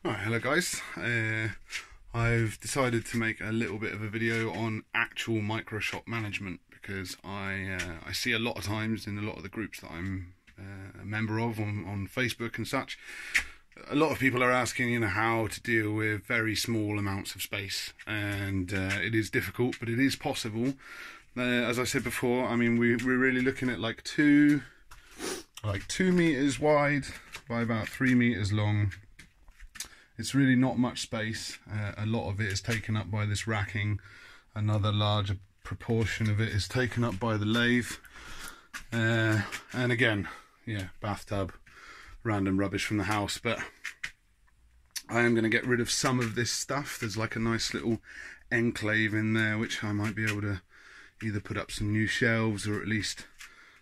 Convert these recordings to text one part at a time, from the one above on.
Alright, hello guys. I've decided to make a little bit of a video on actual Microshop management because I see a lot of times in a lot of the groups that I'm a member of on Facebook and such, a lot of people are asking, how to deal with very small amounts of space, and it is difficult, but it is possible. As I said before, I mean we're really looking at like 2 meters wide by about 3 meters long. It's really not much space. A lot of it is taken up by this racking. Another larger proportion of it is taken up by the lathe. And again, yeah, bathtub, random rubbish from the house. But I am going to get rid of some of this stuff. There's like a nice little enclave in there, which I might be able to either put up some new shelves or at least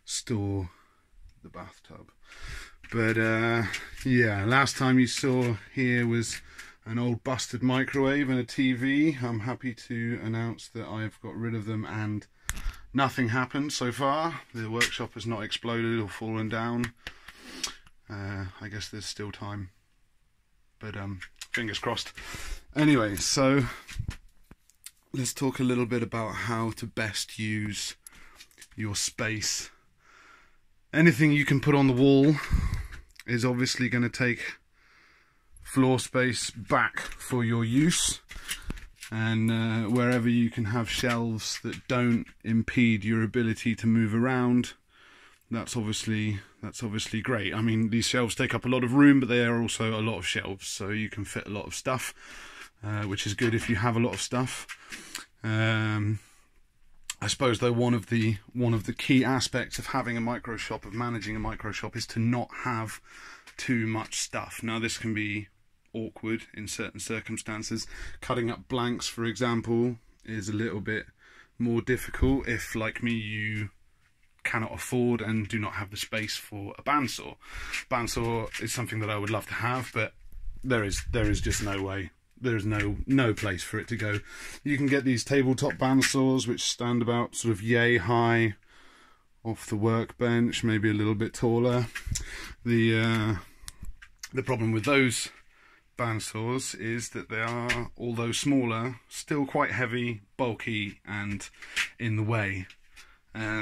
store the bathtub. But yeah, last time you saw here was an old busted microwave and a TV. I'm happy to announce that I've got rid of them and nothing happened so far. The workshop has not exploded or fallen down. I guess there's still time, but fingers crossed. Anyway, so let's talk a little bit about how to best use your space. Anything you can put on the wall is obviously going to take floor space back for your use, and wherever you can have shelves that don't impede your ability to move around, that's obviously great. I mean, these shelves take up a lot of room, but they are also a lot of shelves, so you can fit a lot of stuff, which is good if you have a lot of stuff. I suppose though one of the key aspects of having a Microshop, of managing a Microshop, is to not have too much stuff. Now this can be awkward in certain circumstances. Cutting up blanks, for example, is a little bit more difficult if, like me, you cannot afford and do not have the space for a bandsaw. Bandsaw is something that I would love to have, but there is just no way. There's no place for it to go. You can get these tabletop bandsaws which stand about sort of yay high off the workbench, maybe a little bit taller. The problem with those bandsaws is that they are, although smaller, still quite heavy, bulky, and in the way.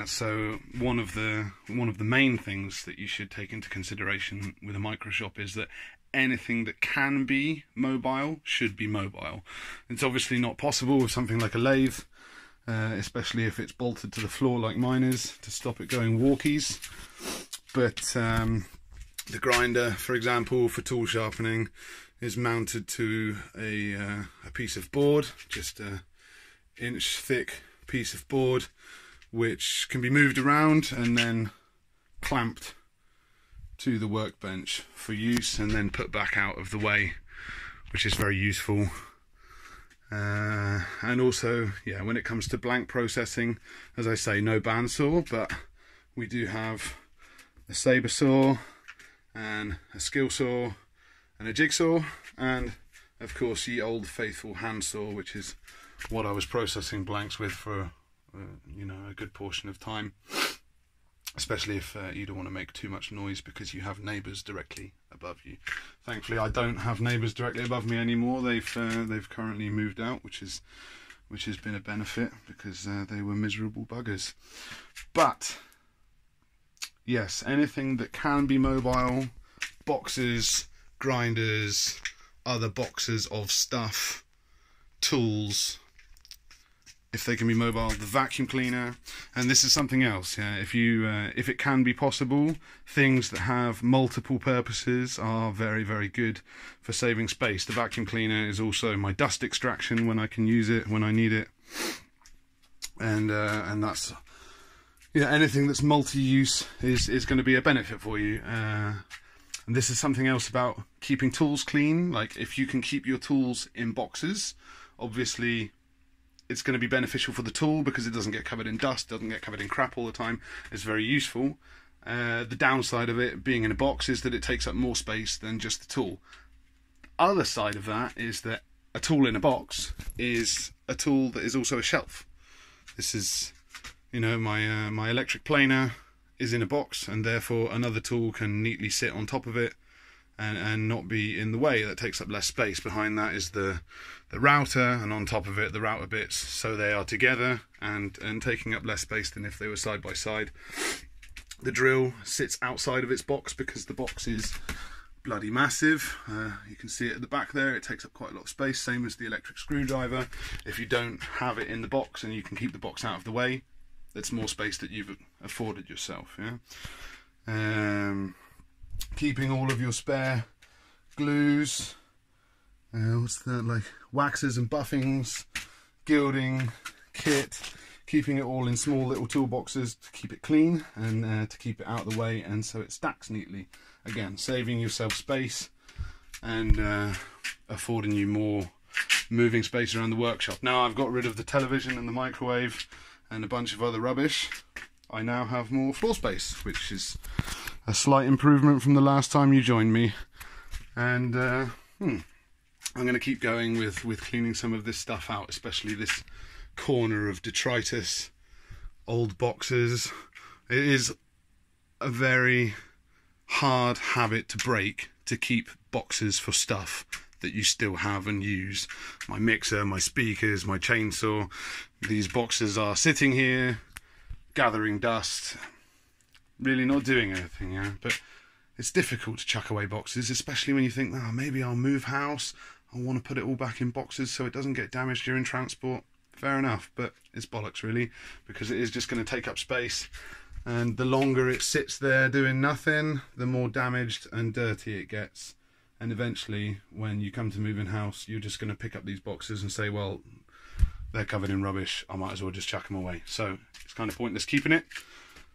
So one of the main things that you should take into consideration with a Microshop is that anything that can be mobile should be mobile. It's obviously not possible with something like a lathe, especially if it's bolted to the floor like mine is, to stop it going walkies. But the grinder, for example, for tool sharpening, is mounted to a piece of board, just an inch thick piece of board, which can be moved around and then clamped to the workbench for use and then put back out of the way, which is very useful. And also, yeah, when it comes to blank processing, as I say, no bandsaw, but we do have a saber saw and a skill saw and a jigsaw, and of course ye old faithful handsaw, which is what I was processing blanks with for a good portion of time, especially if you don't want to make too much noise because you have neighbours directly above you. Thankfully I don't have neighbours directly above me anymore. They've currently moved out, which has been a benefit because they were miserable buggers. But yes, anything that can be mobile, boxes, grinders, other boxes of stuff, tools, if they can be mobile, the vacuum cleaner. And this is something else, yeah, if it can be possible, things that have multiple purposes are very, very good for saving space. The vacuum cleaner is also my dust extraction when I can use it, when I need it. And that's, yeah, anything that's multi-use is going to be a benefit for you. And this is something else about keeping tools clean. Like, if you can keep your tools in boxes, obviously it's going to be beneficial for the tool because it doesn't get covered in dust, doesn't get covered in crap all the time. It's very useful. The downside of it being in a box is that it takes up more space than just the tool. Other side of that is that a tool in a box is a tool that is also a shelf. This is, my electric planer is in a box, and therefore another tool can neatly sit on top of it and not be in the way. That takes up less space. Behind that is the router, and on top of it the router bits, so they are together and taking up less space than if they were side by side. The drill sits outside of its box because the box is bloody massive. You can see it at the back there. It takes up quite a lot of space, same as the electric screwdriver. If you don't have it in the box and you can keep the box out of the way, that's more space that you've afforded yourself. Keeping all of your spare glues, what's that, like waxes and buffings, gilding, kit, keeping it all in small little toolboxes to keep it clean and to keep it out of the way, and so it stacks neatly. Again, saving yourself space and affording you more moving space around the workshop. Now I've got rid of the television and the microwave and a bunch of other rubbish. I now have more floor space, which is a slight improvement from the last time you joined me. And I'm going to keep going with cleaning some of this stuff out, especially this corner of detritus, old boxes. It is a very hard habit to break, to keep boxes for stuff that you still have and use. My mixer, my speakers, my chainsaw. These boxes are sitting here gathering dust, really not doing anything. But it's difficult to chuck away boxes, especially when you think, oh, maybe I'll move house, I want to put it all back in boxes so it doesn't get damaged during transport. Fair enough, but it's bollocks really, because it is just going to take up space, and the longer it sits there doing nothing, the more damaged and dirty it gets. And eventually, when you come to move in house, you're just going to pick up these boxes and say, well, they're covered in rubbish, I might as well just chuck them away. So it's kind of pointless keeping it.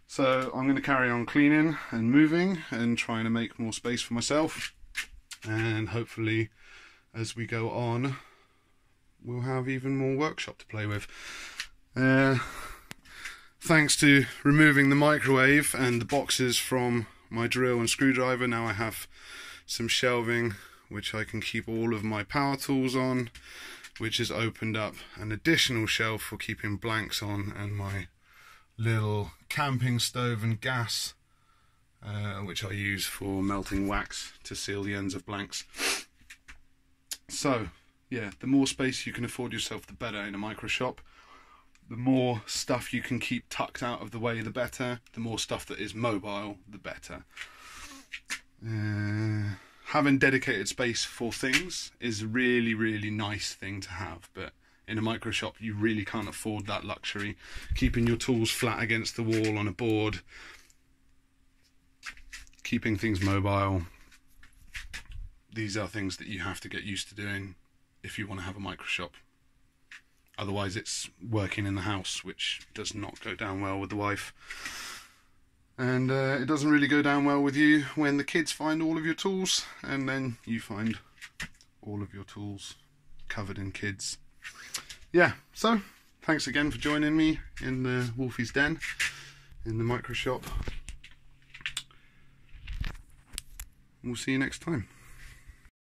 So I'm going to carry on cleaning and moving and trying to make more space for myself, and hopefully as we go on we'll have even more workshop to play with. Thanks to removing the microwave and the boxes from my drill and screwdriver, now I have some shelving which I can keep all of my power tools on, which has opened up an additional shelf for keeping blanks on, and my little camping stove and gas, which I use for melting wax to seal the ends of blanks. So yeah, the more space you can afford yourself, the better in a Microshop. The more stuff you can keep tucked out of the way, the better. The more stuff that is mobile, the better. Having dedicated space for things is a really, really nice thing to have, but in a Microshop you really can't afford that luxury. Keeping your tools flat against the wall on a board, keeping things mobile, these are things that you have to get used to doing if you want to have a Microshop. Otherwise it's working in the house, which does not go down well with the wife. And it doesn't really go down well with you when the kids find all of your tools and then you find all of your tools covered in kids. Yeah, so thanks again for joining me in the Wolfie's Den in the Microshop. We'll see you next time.